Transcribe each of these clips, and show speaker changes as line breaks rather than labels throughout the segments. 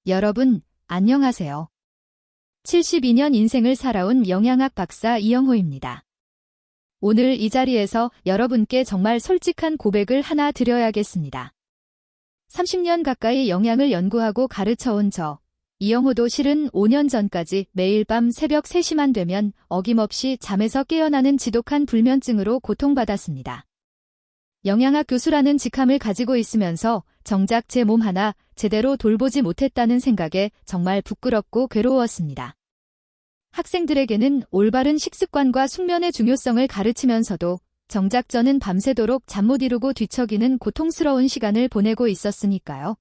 여러분, 안녕하세요. 72년 인생을 살아온 영양학 박사 이영호입니다. 오늘 이 자리에서 여러분께 정말 솔직한 고백을 하나 드려야겠습니다. 30년 가까이 영양을 연구하고 가르쳐온 이영호도 실은 5년 전까지 매일 밤 새벽 3시만 되면 어김없이 잠에서 깨어나는 지독한 불면증으로 고통받았습니다. 영양학 교수라는 직함을 가지고 있으면서 정작 제 몸 하나 제대로 돌보지 못했다는 생각에 정말 부끄럽고 괴로웠습니다. 학생들에게는 올바른 식습관과 숙면의 중요성을 가르치면서도 정작 저는 밤새도록 잠 못 이루고 뒤척이는 고통스러운 시간을 보내고 있었으니까요.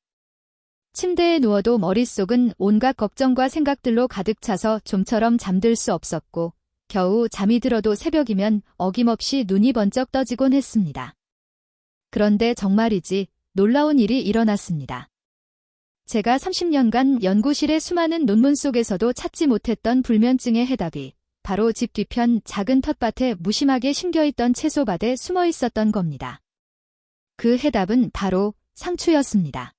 침대에 누워도 머릿속은 온갖 걱정과 생각들로 가득 차서 좀처럼 잠들 수 없었고 겨우 잠이 들어도 새벽이면 어김없이 눈이 번쩍 떠지곤 했습니다. 그런데 정말이지 놀라운 일이 일어났습니다. 제가 30년간 연구실의 수많은 논문 속에서도 찾지 못했던 불면증의 해답이 바로 집 뒤편 작은 텃밭에 무심하게 심겨있던 채소밭에 숨어 있었던 겁니다. 그 해답은 바로 상추였습니다.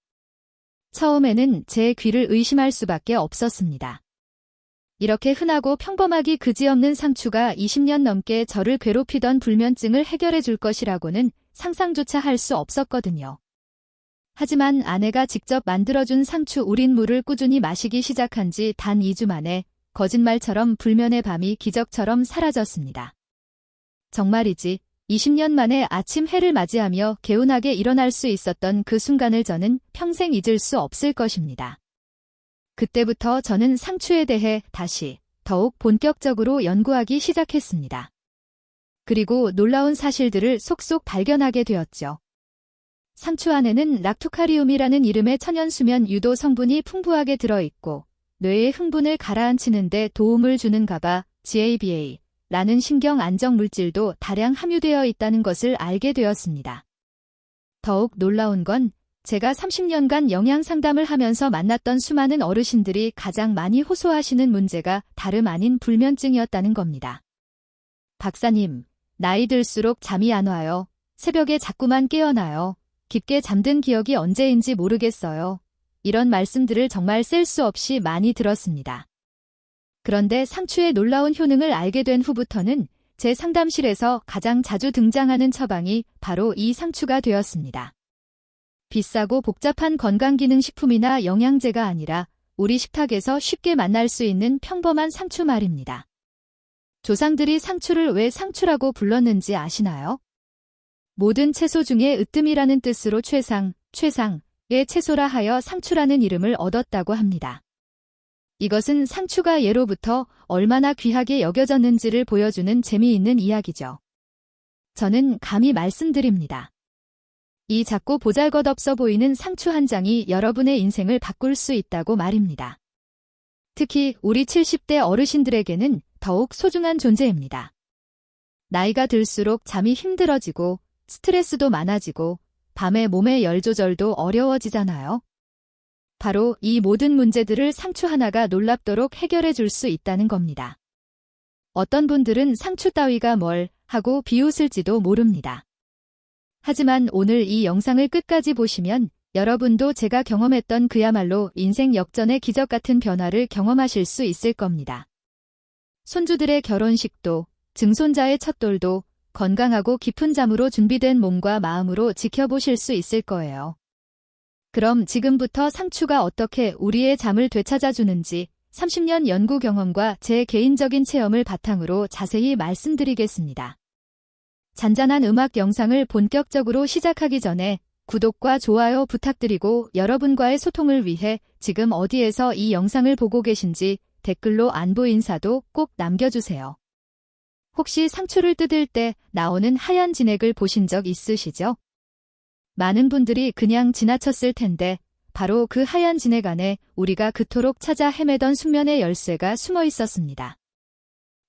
처음에는 제 귀를 의심할 수밖에 없었습니다. 이렇게 흔하고 평범하기 그지없는 상추가 20년 넘게 저를 괴롭히던 불면증을 해결해 줄 것이라고는 상상조차 할 수 없었거든요. 하지만 아내가 직접 만들어준 상추 우린 물을 꾸준히 마시기 시작한 지 단 2주 만에 거짓말처럼 불면의 밤이 기적처럼 사라졌습니다. 정말이지 20년 만에 아침 해를 맞이하며 개운하게 일어날 수 있었던 그 순간을 저는 평생 잊을 수 없을 것입니다. 그때부터 저는 상추에 대해 다시 더욱 본격적으로 연구하기 시작했습니다. 그리고 놀라운 사실들을 속속 발견하게 되었죠. 상추 안에는 락투카리움이라는 이름의 천연수면 유도 성분이 풍부하게 들어있고 뇌의 흥분을 가라앉히는 데 도움을 주는 가바, GABA라는 신경 안정 물질도 다량 함유되어 있다는 것을 알게 되었습니다. 더욱 놀라운 건 제가 30년간 영양 상담을 하면서 만났던 수많은 어르신들이 가장 많이 호소하시는 문제가 다름 아닌 불면증이었다는 겁니다. 박사님, 나이 들수록 잠이 안 와요. 새벽에 자꾸만 깨어나요. 깊게 잠든 기억이 언제인지 모르겠어요. 이런 말씀들을 정말 셀 수 없이 많이 들었습니다. 그런데 상추의 놀라운 효능을 알게 된 후부터는 제 상담실에서 가장 자주 등장하는 처방이 바로 이 상추가 되었습니다. 비싸고 복잡한 건강기능식품이나 영양제가 아니라 우리 식탁에서 쉽게 만날 수 있는 평범한 상추 말입니다. 조상들이 상추를 왜 상추라고 불렀는지 아시나요? 모든 채소 중에 으뜸이라는 뜻으로 최상의 채소라 하여 상추라는 이름을 얻었다고 합니다. 이것은 상추가 예로부터 얼마나 귀하게 여겨졌는지를 보여주는 재미있는 이야기죠. 저는 감히 말씀드립니다. 이 작고 보잘것없어 보이는 상추 한 장이 여러분의 인생을 바꿀 수 있다고 말입니다. 특히 우리 70대 어르신들에게는 더욱 소중한 존재입니다. 나이가 들수록 잠이 힘들어지고 스트레스도 많아지고 밤에 몸의 열 조절도 어려워지잖아요. 바로 이 모든 문제들을 상추 하나가 놀랍도록 해결해 줄 수 있다는 겁니다. 어떤 분들은 상추 따위가 뭘 하고 비웃을지도 모릅니다. 하지만 오늘 이 영상을 끝까지 보시면 여러분도 제가 경험했던 그야말로 인생 역전의 기적 같은 변화를 경험하실 수 있을 겁니다. 손주들의 결혼식도, 증손자의 첫돌도 건강하고 깊은 잠으로 준비된 몸과 마음으로 지켜보실 수 있을 거예요. 그럼 지금부터 상추가 어떻게 우리의 잠을 되찾아주는지 30년 연구 경험과 제 개인적인 체험을 바탕으로 자세히 말씀드리겠습니다. 잔잔한 음악 영상을 본격적으로 시작하기 전에 구독과 좋아요 부탁드리고 여러분과의 소통을 위해 지금 어디에서 이 영상을 보고 계신지 댓글로 안부 인사도 꼭 남겨주세요. 혹시 상추를 뜯을 때 나오는 하얀 진액을 보신 적 있으시죠? 많은 분들이 그냥 지나쳤을 텐데 바로 그 하얀 진액 안에 우리가 그토록 찾아 헤매던 숙면의 열쇠가 숨어 있었습니다.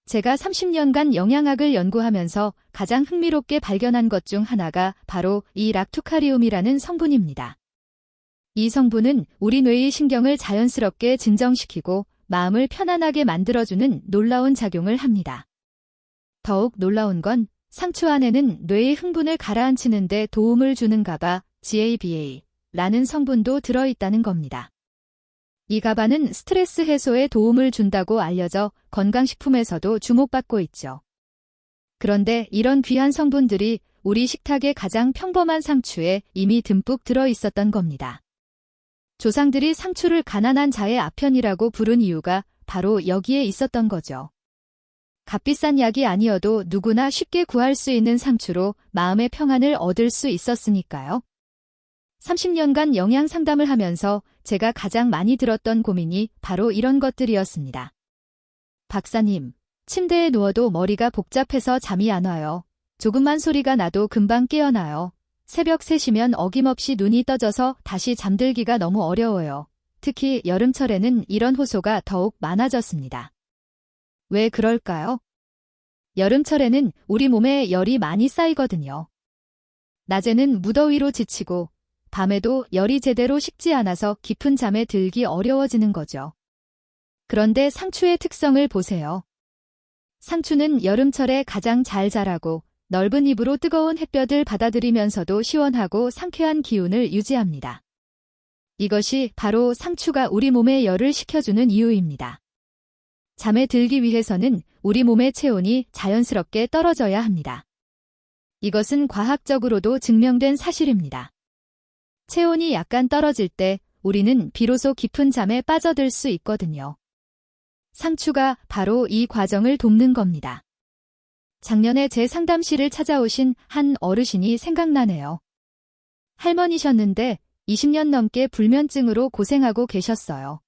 제가 30년간 영양학을 연구하면서 가장 흥미롭게 발견한 것 중 하나가 바로 이 락투카리움이라는 성분입니다. 이 성분은 우리 뇌의 신경을 자연스럽게 진정시키고 마음을 편안하게 만들어주는 놀라운 작용을 합니다. 더욱 놀라운 건 상추 안에는 뇌의 흥분을 가라앉히는 데 도움을 주는 가바, GABA라는 성분도 들어있다는 겁니다. 이 가바는 스트레스 해소에 도움을 준다고 알려져 건강식품에서도 주목받고 있죠. 그런데 이런 귀한 성분들이 우리 식탁의 가장 평범한 상추에 이미 듬뿍 들어 있었던 겁니다. 조상들이 상추를 가난한 자의 아편이라고 부른 이유가 바로 여기에 있었던 거죠. 값비싼 약이 아니어도 누구나 쉽게 구할 수 있는 상추로 마음의 평안을 얻을 수 있었으니까요. 30년간 영양 상담을 하면서 제가 가장 많이 들었던 고민이 바로 이런 것들이었습니다. 박사님, 침대에 누워도 머리가 복잡해서 잠이 안 와요. 조금만 소리가 나도 금방 깨어나요. 새벽 3시면 어김없이 눈이 떠져서 다시 잠들기가 너무 어려워요. 특히 여름철에는 이런 호소가 더욱 많아졌습니다. 왜 그럴까요? 여름철에는 우리 몸에 열이 많이 쌓이거든요. 낮에는 무더위로 지치고 밤에도 열이 제대로 식지 않아서 깊은 잠에 들기 어려워지는 거죠. 그런데 상추의 특성을 보세요. 상추는 여름철에 가장 잘 자라고 넓은 잎으로 뜨거운 햇볕을 받아들이면서도 시원하고 상쾌한 기운을 유지합니다. 이것이 바로 상추가 우리 몸에 열을 식혀주는 이유입니다. 잠에 들기 위해서는 우리 몸의 체온이 자연스럽게 떨어져야 합니다. 이것은 과학적으로도 증명된 사실입니다. 체온이 약간 떨어질 때 우리는 비로소 깊은 잠에 빠져들 수 있거든요. 상추가 바로 이 과정을 돕는 겁니다. 작년에 제 상담실을 찾아오신 한 어르신이 생각나네요. 할머니셨는데 20년 넘게 불면증으로 고생하고 계셨어요.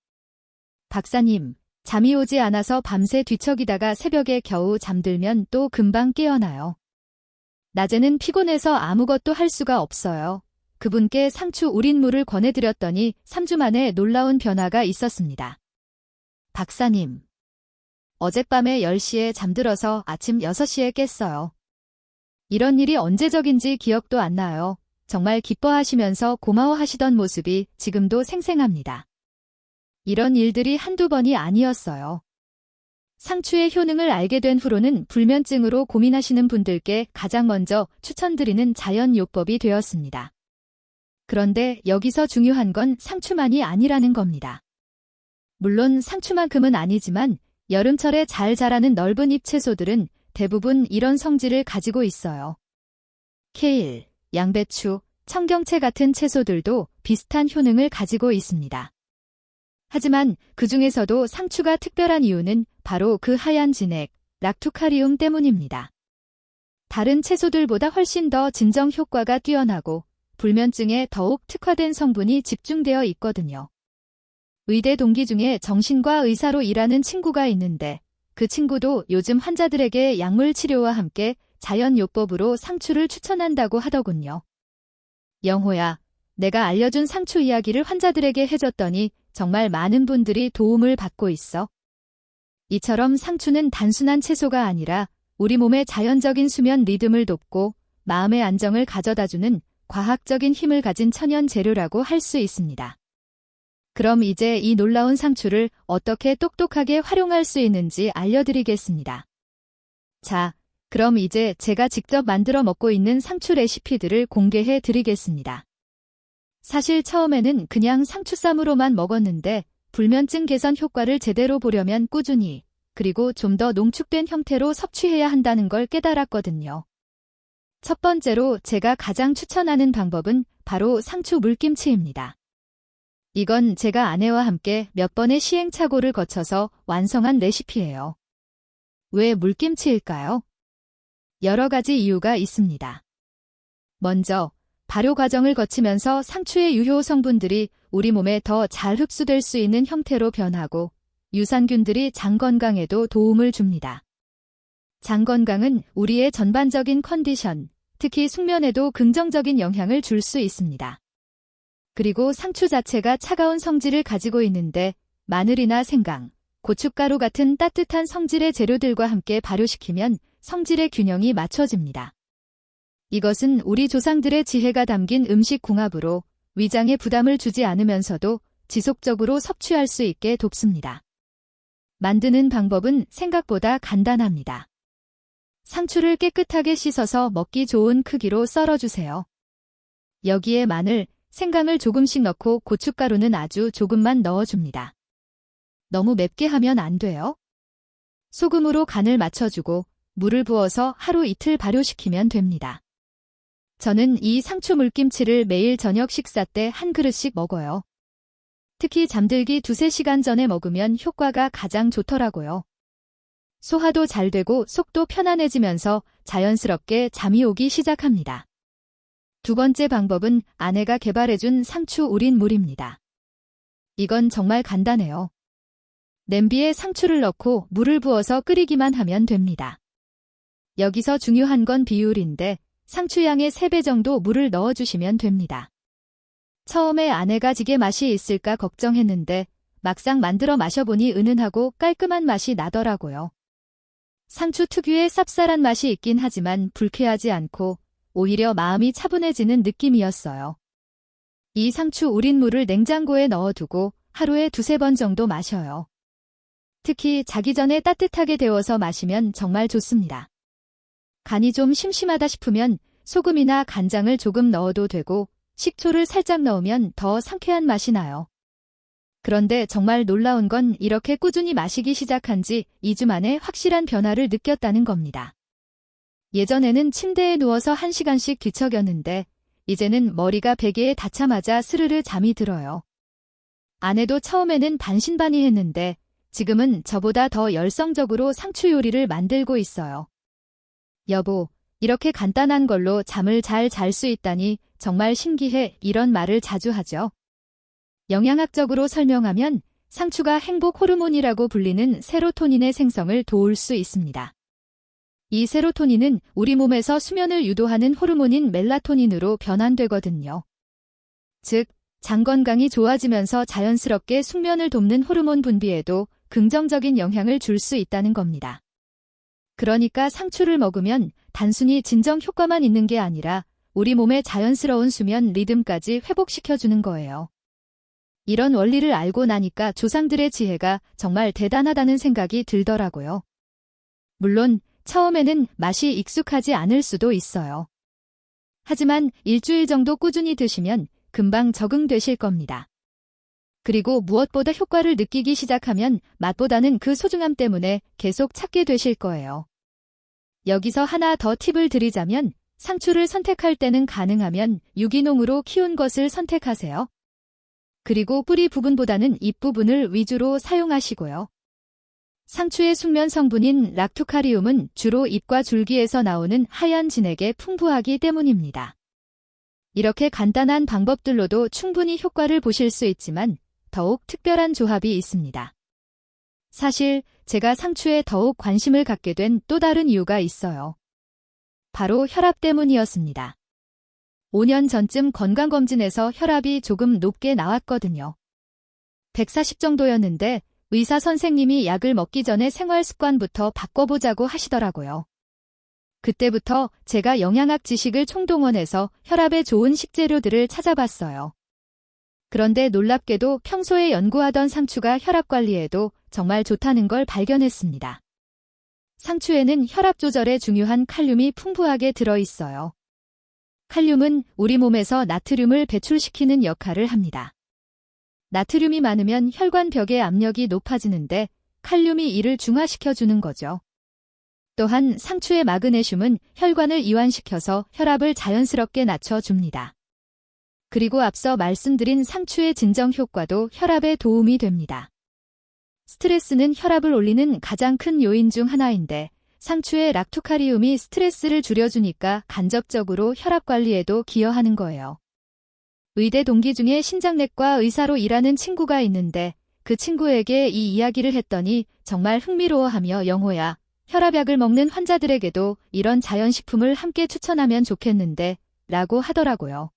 박사님, 잠이 오지 않아서 밤새 뒤척이다가 새벽에 겨우 잠들면 또 금방 깨어나요. 낮에는 피곤해서 아무것도 할 수가 없어요. 그분께 상추 우린 물을 권해드렸더니 3주 만에 놀라운 변화가 있었습니다. 박사님, 어젯밤에 10시에 잠들어서 아침 6시에 깼어요. 이런 일이 언제적인지 기억도 안 나요. 정말 기뻐하시면서 고마워하시던 모습이 지금도 생생합니다. 이런 일들이 한두 번이 아니었어요. 상추의 효능을 알게 된 후로는 불면증으로 고민하시는 분들께 가장 먼저 추천드리는 자연요법이 되었습니다. 그런데 여기서 중요한 건 상추만이 아니라는 겁니다. 물론 상추만큼은 아니지만 여름철에 잘 자라는 넓은 잎 채소들은 대부분 이런 성질을 가지고 있어요. 케일, 양배추, 청경채 같은 채소들도 비슷한 효능을 가지고 있습니다. 하지만 그 중에서도 상추가 특별한 이유는 바로 그 하얀 진액, 락투카리움 때문입니다. 다른 채소들보다 훨씬 더 진정 효과가 뛰어나고 불면증에 더욱 특화된 성분이 집중되어 있거든요. 의대 동기 중에 정신과 의사로 일하는 친구가 있는데 그 친구도 요즘 환자들에게 약물 치료와 함께 자연요법으로 상추를 추천한다고 하더군요. 영호야, 내가 알려준 상추 이야기를 환자들에게 해줬더니 정말 많은 분들이 도움을 받고 있어. 이처럼 상추는 단순한 채소가 아니라 우리 몸의 자연적인 수면 리듬을 돕고 마음의 안정을 가져다주는 과학적인 힘을 가진 천연 재료라고 할 수 있습니다. 그럼 이제 이 놀라운 상추를 어떻게 똑똑하게 활용할 수 있는지 알려드리겠습니다. 자, 그럼 이제 제가 직접 만들어 먹고 있는 상추 레시피들을 공개해 드리겠습니다. 사실 처음에는 그냥 상추쌈으로만 먹었는데 불면증 개선 효과를 제대로 보려면 꾸준히 그리고 좀 더 농축된 형태로 섭취해야 한다는 걸 깨달았거든요. 첫 번째로 제가 가장 추천하는 방법은 바로 상추 물김치입니다. 이건 제가 아내와 함께 몇 번의 시행착오를 거쳐서 완성한 레시피예요. 왜 물김치일까요? 여러 가지 이유가 있습니다. 먼저, 발효 과정을 거치면서 상추의 유효 성분들이 우리 몸에 더 잘 흡수될 수 있는 형태로 변하고 유산균들이 장 건강에도 도움을 줍니다. 장 건강은 우리의 전반적인 컨디션, 특히 숙면에도 긍정적인 영향을 줄 수 있습니다. 그리고 상추 자체가 차가운 성질을 가지고 있는데 마늘이나 생강, 고춧가루 같은 따뜻한 성질의 재료들과 함께 발효시키면 성질의 균형이 맞춰집니다. 이것은 우리 조상들의 지혜가 담긴 음식 궁합으로 위장에 부담을 주지 않으면서도 지속적으로 섭취할 수 있게 돕습니다. 만드는 방법은 생각보다 간단합니다. 상추를 깨끗하게 씻어서 먹기 좋은 크기로 썰어주세요. 여기에 마늘, 생강을 조금씩 넣고 고춧가루는 아주 조금만 넣어줍니다. 너무 맵게 하면 안 돼요. 소금으로 간을 맞춰주고 물을 부어서 하루 이틀 발효시키면 됩니다. 저는 이 상추 물김치를 매일 저녁 식사 때 한 그릇씩 먹어요. 특히 잠들기 2-3시간 전에 먹으면 효과가 가장 좋더라고요. 소화도 잘 되고 속도 편안해지면서 자연스럽게 잠이 오기 시작합니다. 두 번째 방법은 아내가 개발해준 상추 우린 물입니다. 이건 정말 간단해요. 냄비에 상추를 넣고 물을 부어서 끓이기만 하면 됩니다. 여기서 중요한 건 비율인데 상추 양의 3배 정도 물을 넣어주시면 됩니다. 처음에 아내가 지게 맛이 있을까 걱정했는데 막상 만들어 마셔보니 은은하고 깔끔한 맛이 나더라고요. 상추 특유의 쌉쌀한 맛이 있긴 하지만 불쾌하지 않고 오히려 마음이 차분해지는 느낌이었어요. 이 상추 우린 물을 냉장고에 넣어두고 하루에 2-3번 정도 마셔요. 특히 자기 전에 따뜻하게 데워서 마시면 정말 좋습니다. 간이 좀 심심하다 싶으면 소금이나 간장을 조금 넣어도 되고 식초를 살짝 넣으면 더 상쾌한 맛이 나요. 그런데 정말 놀라운 건 이렇게 꾸준히 마시기 시작한 지 2주 만에 확실한 변화를 느꼈다는 겁니다. 예전에는 침대에 누워서 1시간씩 뒤척였는데 이제는 머리가 베개에 닿자마자 스르르 잠이 들어요. 아내도 처음에는 반신반의했는데 지금은 저보다 더 열성적으로 상추 요리를 만들고 있어요. 여보, 이렇게 간단한 걸로 잠을 잘 잘 수 있다니 정말 신기해. 이런 말을 자주 하죠. 영양학적으로 설명하면 상추가 행복 호르몬이라고 불리는 세로토닌의 생성을 도울 수 있습니다. 이 세로토닌은 우리 몸에서 수면을 유도하는 호르몬인 멜라토닌으로 변환되거든요. 즉, 장 건강이 좋아지면서 자연스럽게 숙면을 돕는 호르몬 분비에도 긍정적인 영향을 줄 수 있다는 겁니다. 그러니까 상추를 먹으면 단순히 진정 효과만 있는 게 아니라 우리 몸의 자연스러운 수면 리듬까지 회복시켜주는 거예요. 이런 원리를 알고 나니까 조상들의 지혜가 정말 대단하다는 생각이 들더라고요. 물론 처음에는 맛이 익숙하지 않을 수도 있어요. 하지만 일주일 정도 꾸준히 드시면 금방 적응되실 겁니다. 그리고 무엇보다 효과를 느끼기 시작하면 맛보다는 그 소중함 때문에 계속 찾게 되실 거예요. 여기서 하나 더 팁을 드리자면 상추를 선택할 때는 가능하면 유기농으로 키운 것을 선택하세요. 그리고 뿌리 부분보다는 잎 부분을 위주로 사용하시고요. 상추의 숙면 성분인 락투카리움은 주로 잎과 줄기에서 나오는 하얀 진액에 풍부하기 때문입니다. 이렇게 간단한 방법들로도 충분히 효과를 보실 수 있지만 더욱 특별한 조합이 있습니다. 사실 제가 상추에 더욱 관심을 갖게 된 또 다른 이유가 있어요. 바로 혈압 때문이었습니다. 5년 전쯤 건강검진에서 혈압이 조금 높게 나왔거든요. 140 정도였는데 의사 선생님이 약을 먹기 전에 생활 습관부터 바꿔보자고 하시더라고요. 그때부터 제가 영양학 지식을 총동원해서 혈압에 좋은 식재료들을 찾아봤어요. 그런데 놀랍게도 평소에 연구하던 상추가 혈압 관리에도 정말 좋다는 걸 발견했습니다. 상추에는 혈압 조절에 중요한 칼륨이 풍부하게 들어있어요. 칼륨은 우리 몸에서 나트륨을 배출시키는 역할을 합니다. 나트륨이 많으면 혈관벽의 압력이 높아지는데 칼륨이 이를 중화시켜주는 거죠. 또한 상추의 마그네슘은 혈관을 이완시켜서 혈압을 자연스럽게 낮춰줍니다. 그리고 앞서 말씀드린 상추의 진정 효과도 혈압에 도움이 됩니다. 스트레스는 혈압을 올리는 가장 큰 요인 중 하나인데 상추의 락투카리움이 스트레스를 줄여주니까 간접적으로 혈압 관리에도 기여하는 거예요. 의대 동기 중에 신장내과 의사로 일하는 친구가 있는데 그 친구에게 이 이야기를 했더니 정말 흥미로워하며 영호야, 혈압약을 먹는 환자들에게도 이런 자연식품을 함께 추천하면 좋겠는데 라고 하더라고요.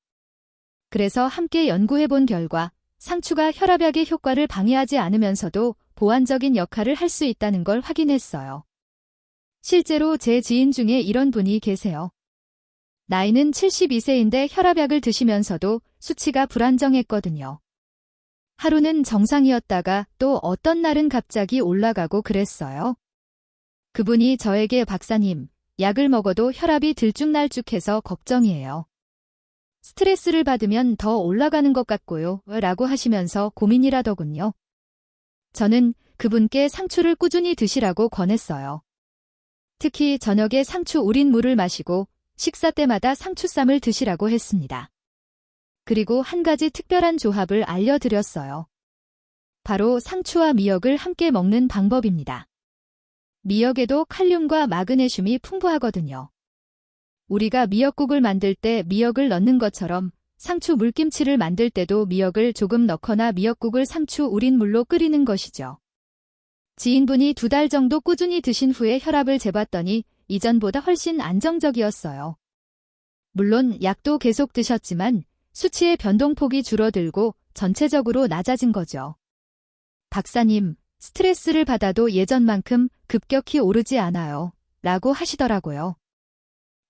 그래서 함께 연구해본 결과 상추가 혈압약의 효과를 방해하지 않으면서도 보완적인 역할을 할 수 있다는 걸 확인했어요. 실제로 제 지인 중에 이런 분이 계세요. 나이는 72세인데 혈압약을 드시면서도 수치가 불안정했거든요. 하루는 정상이었다가 또 어떤 날은 갑자기 올라가고 그랬어요. 그분이 저에게 박사님, 약을 먹어도 혈압이 들쭉날쭉해서 걱정이에요. 스트레스를 받으면 더 올라가는 것 같고요. 라고 하시면서 고민이라더군요. 저는 그분께 상추를 꾸준히 드시라고 권했어요. 특히 저녁에 상추 우린 물을 마시고 식사 때마다 상추쌈을 드시라고 했습니다. 그리고 한 가지 특별한 조합을 알려드렸어요. 바로 상추와 미역을 함께 먹는 방법입니다. 미역에도 칼륨과 마그네슘이 풍부하거든요. 우리가 미역국을 만들 때 미역을 넣는 것처럼 상추 물김치를 만들 때도 미역을 조금 넣거나 미역국을 상추 우린 물로 끓이는 것이죠. 지인분이 2달 정도 꾸준히 드신 후에 혈압을 재봤더니 이전보다 훨씬 안정적이었어요. 물론 약도 계속 드셨지만 수치의 변동폭이 줄어들고 전체적으로 낮아진 거죠. 박사님, 스트레스를 받아도 예전만큼 급격히 오르지 않아요. 라고 하시더라고요.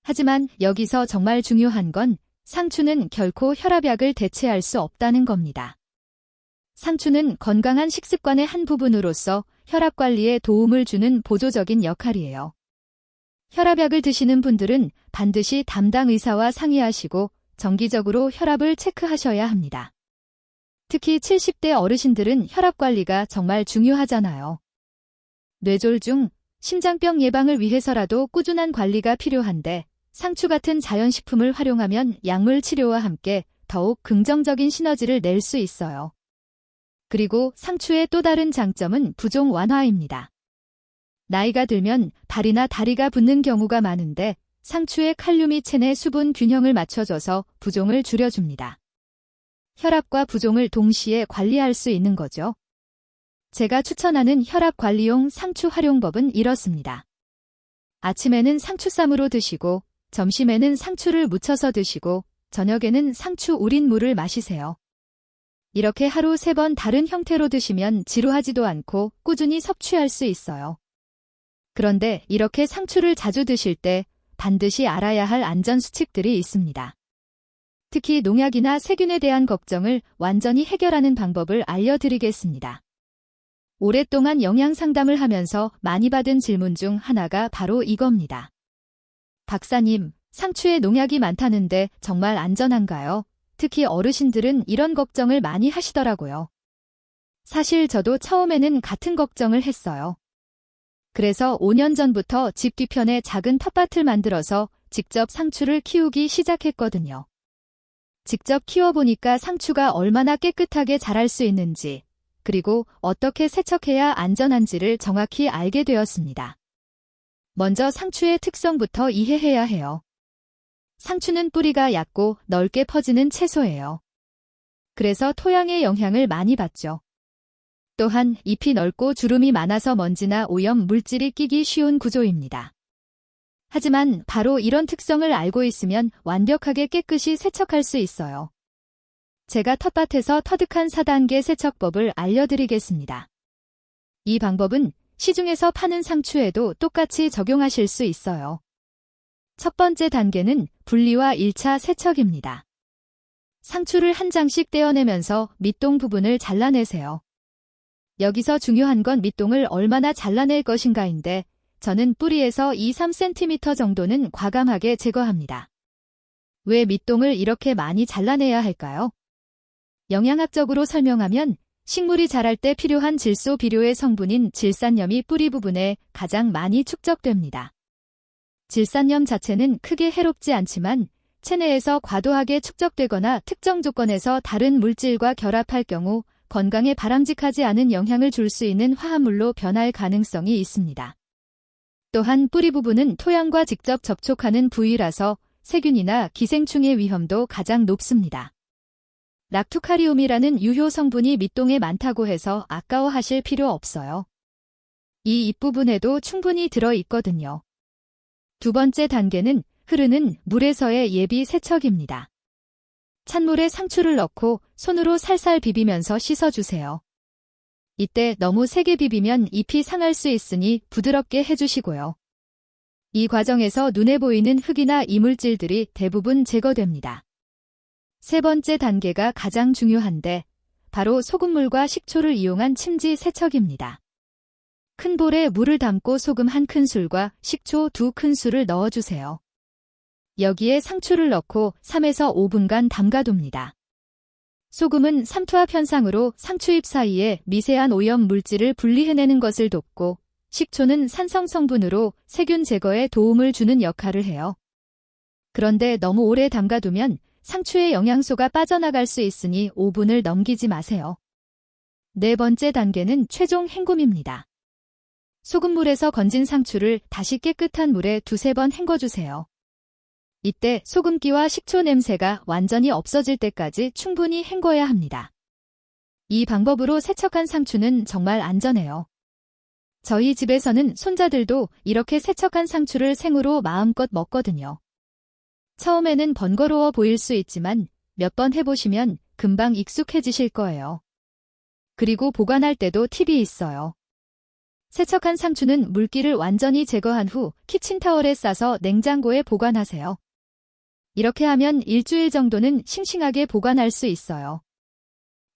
하지만 여기서 정말 중요한 건 상추는 결코 혈압약을 대체할 수 없다는 겁니다. 상추는 건강한 식습관의 한 부분으로서 혈압 관리에 도움을 주는 보조적인 역할이에요. 혈압약을 드시는 분들은 반드시 담당 의사와 상의하시고 정기적으로 혈압을 체크하셔야 합니다. 특히 70대 어르신들은 혈압 관리가 정말 중요하잖아요. 뇌졸중, 심장병 예방을 위해서라도 꾸준한 관리가 필요한데 상추 같은 자연식품을 활용하면 약물 치료와 함께 더욱 긍정적인 시너지를 낼 수 있어요. 그리고 상추의 또 다른 장점은 부종 완화입니다. 나이가 들면 발이나 다리가 붓는 경우가 많은데 상추의 칼륨이 체내 수분 균형을 맞춰줘서 부종을 줄여줍니다. 혈압과 부종을 동시에 관리할 수 있는 거죠. 제가 추천하는 혈압 관리용 상추 활용법은 이렇습니다. 아침에는 상추쌈으로 드시고 점심에는 상추를 무쳐서 드시고 저녁에는 상추 우린 물을 마시세요. 이렇게 하루 3번 다른 형태로 드시면 지루하지도 않고 꾸준히 섭취할 수 있어요. 그런데 이렇게 상추를 자주 드실 때 반드시 알아야 할 안전수칙들이 있습니다. 특히 농약이나 세균에 대한 걱정을 완전히 해결하는 방법을 알려드리겠습니다. 오랫동안 영양 상담을 하면서 많이 받은 질문 중 하나가 바로 이겁니다. 박사님, 상추에 농약이 많다는데 정말 안전한가요? 특히 어르신들은 이런 걱정을 많이 하시더라고요. 사실 저도 처음에는 같은 걱정을 했어요. 그래서 5년 전부터 집 뒤편에 작은 텃밭을 만들어서 직접 상추를 키우기 시작했거든요. 직접 키워보니까 상추가 얼마나 깨끗하게 자랄 수 있는지, 그리고 어떻게 세척해야 안전한지를 정확히 알게 되었습니다. 먼저 상추의 특성부터 이해해야 해요. 상추는 뿌리가 얕고 넓게 퍼지는 채소예요. 그래서 토양의 영향을 많이 받죠. 또한 잎이 넓고 주름이 많아서 먼지나 오염 물질이 끼기 쉬운 구조입니다. 하지만 바로 이런 특성을 알고 있으면 완벽하게 깨끗이 세척할 수 있어요. 제가 텃밭에서 터득한 4단계 세척법을 알려드리겠습니다. 이 방법은 시중에서 파는 상추에도 똑같이 적용하실 수 있어요. 첫 번째 단계는 분리와 1차 세척입니다. 상추를 한 장씩 떼어내면서 밑동 부분을 잘라내세요. 여기서 중요한 건 밑동을 얼마나 잘라낼 것인가인데 저는 뿌리에서 2-3cm 정도는 과감하게 제거합니다. 왜 밑동을 이렇게 많이 잘라내야 할까요? 영양학적으로 설명하면 식물이 자랄 때 필요한 질소 비료의 성분인 질산염이 뿌리 부분에 가장 많이 축적됩니다. 질산염 자체는 크게 해롭지 않지만 체내에서 과도하게 축적되거나 특정 조건에서 다른 물질과 결합할 경우 건강에 바람직하지 않은 영향을 줄 수 있는 화합물로 변할 가능성이 있습니다. 또한 뿌리 부분은 토양과 직접 접촉하는 부위라서 세균이나 기생충의 위험도 가장 높습니다. 락투카리움이라는 유효 성분이 밑동에 많다고 해서 아까워하실 필요 없어요. 이 잎부분에도 충분히 들어있거든요. 두 번째 단계는 흐르는 물에서의 예비 세척입니다. 찬물에 상추를 넣고 손으로 살살 비비면서 씻어주세요. 이때 너무 세게 비비면 잎이 상할 수 있으니 부드럽게 해주시고요. 이 과정에서 눈에 보이는 흙이나 이물질들이 대부분 제거됩니다. 세 번째 단계가 가장 중요한데 바로 소금물과 식초를 이용한 침지 세척입니다. 큰 볼에 물을 담고 소금 1큰술과 식초 2큰술을 넣어주세요. 여기에 상추를 넣고 3에서 5분간 담가둡니다. 소금은 삼투압 현상으로 상추잎 사이에 미세한 오염 물질을 분리해내는 것을 돕고, 식초는 산성 성분으로 세균 제거에 도움을 주는 역할을 해요. 그런데 너무 오래 담가두면 상추의 영양소가 빠져나갈 수 있으니 5분을 넘기지 마세요. 네 번째 단계는 최종 헹굼입니다. 소금물에서 건진 상추를 다시 깨끗한 물에 2-3번 헹궈주세요. 이때 소금기와 식초 냄새가 완전히 없어질 때까지 충분히 헹궈야 합니다. 이 방법으로 세척한 상추는 정말 안전해요. 저희 집에서는 손자들도 이렇게 세척한 상추를 생으로 마음껏 먹거든요. 처음에는 번거로워 보일 수 있지만 몇 번 해보시면 금방 익숙해지실 거예요. 그리고 보관할 때도 팁이 있어요. 세척한 상추는 물기를 완전히 제거한 후 키친타월에 싸서 냉장고에 보관하세요. 이렇게 하면 일주일 정도는 싱싱하게 보관할 수 있어요.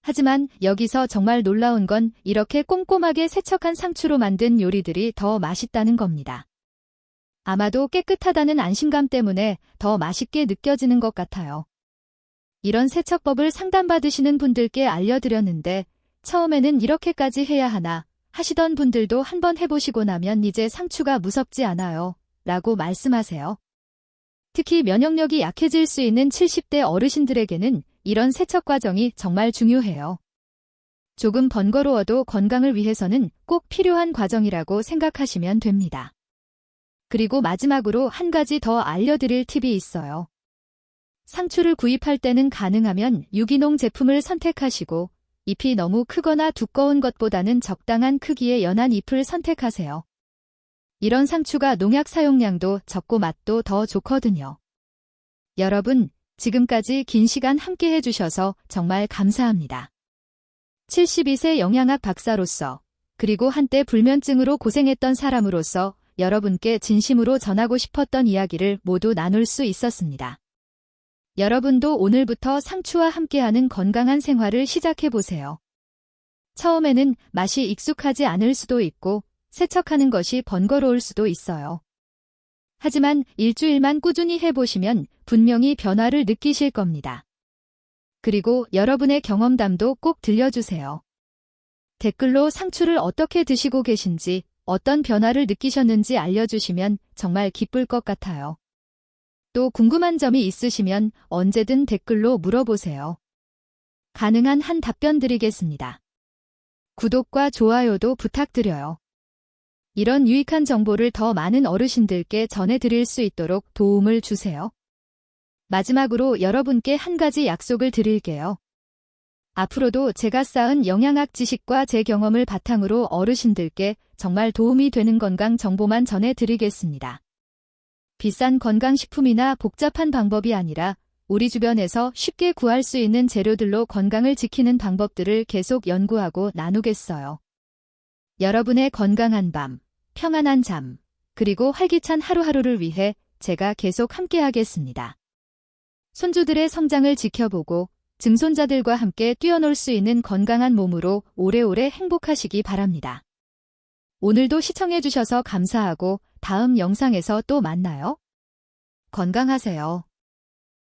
하지만 여기서 정말 놀라운 건 이렇게 꼼꼼하게 세척한 상추로 만든 요리들이 더 맛있다는 겁니다. 아마도 깨끗하다는 안심감 때문에 더 맛있게 느껴지는 것 같아요. 이런 세척법을 상담받으시는 분들께 알려드렸는데 처음에는 이렇게까지 해야 하나 하시던 분들도 한번 해보시고 나면 이제 상추가 무섭지 않아요 라고 말씀하세요. 특히 면역력이 약해질 수 있는 70대 어르신들에게는 이런 세척 과정이 정말 중요해요. 조금 번거로워도 건강을 위해서는 꼭 필요한 과정이라고 생각하시면 됩니다. 그리고 마지막으로 한 가지 더 알려드릴 팁이 있어요. 상추를 구입할 때는 가능하면 유기농 제품을 선택하시고 잎이 너무 크거나 두꺼운 것보다는 적당한 크기의 연한 잎을 선택하세요. 이런 상추가 농약 사용량도 적고 맛도 더 좋거든요. 여러분, 지금까지 긴 시간 함께 해주셔서 정말 감사합니다. 72세 영양학 박사로서, 그리고 한때 불면증으로 고생했던 사람으로서 여러분께 진심으로 전하고 싶었던 이야기를 모두 나눌 수 있었습니다. 여러분도 오늘부터 상추와 함께하는 건강한 생활을 시작해보세요. 처음에는 맛이 익숙하지 않을 수도 있고 세척하는 것이 번거로울 수도 있어요. 하지만 일주일만 꾸준히 해보시면 분명히 변화를 느끼실 겁니다. 그리고 여러분의 경험담도 꼭 들려주세요. 댓글로 상추를 어떻게 드시고 계신지, 어떤 변화를 느끼셨는지 알려주시면 정말 기쁠 것 같아요. 또 궁금한 점이 있으시면 언제든 댓글로 물어보세요. 가능한 한 답변 드리겠습니다. 구독과 좋아요도 부탁드려요. 이런 유익한 정보를 더 많은 어르신들께 전해드릴 수 있도록 도움을 주세요. 마지막으로 여러분께 한 가지 약속을 드릴게요. 앞으로도 제가 쌓은 영양학 지식과 제 경험을 바탕으로 어르신들께 정말 도움이 되는 건강 정보만 전해드리겠습니다. 비싼 건강식품이나 복잡한 방법이 아니라 우리 주변에서 쉽게 구할 수 있는 재료들로 건강을 지키는 방법들을 계속 연구하고 나누겠어요. 여러분의 건강한 밤, 평안한 잠, 그리고 활기찬 하루하루를 위해 제가 계속 함께하겠습니다. 손주들의 성장을 지켜보고 증손자들과 함께 뛰어놀 수 있는 건강한 몸으로 오래오래 행복하시기 바랍니다. 오늘도 시청해주셔서 감사하고 다음 영상에서 또 만나요. 건강하세요.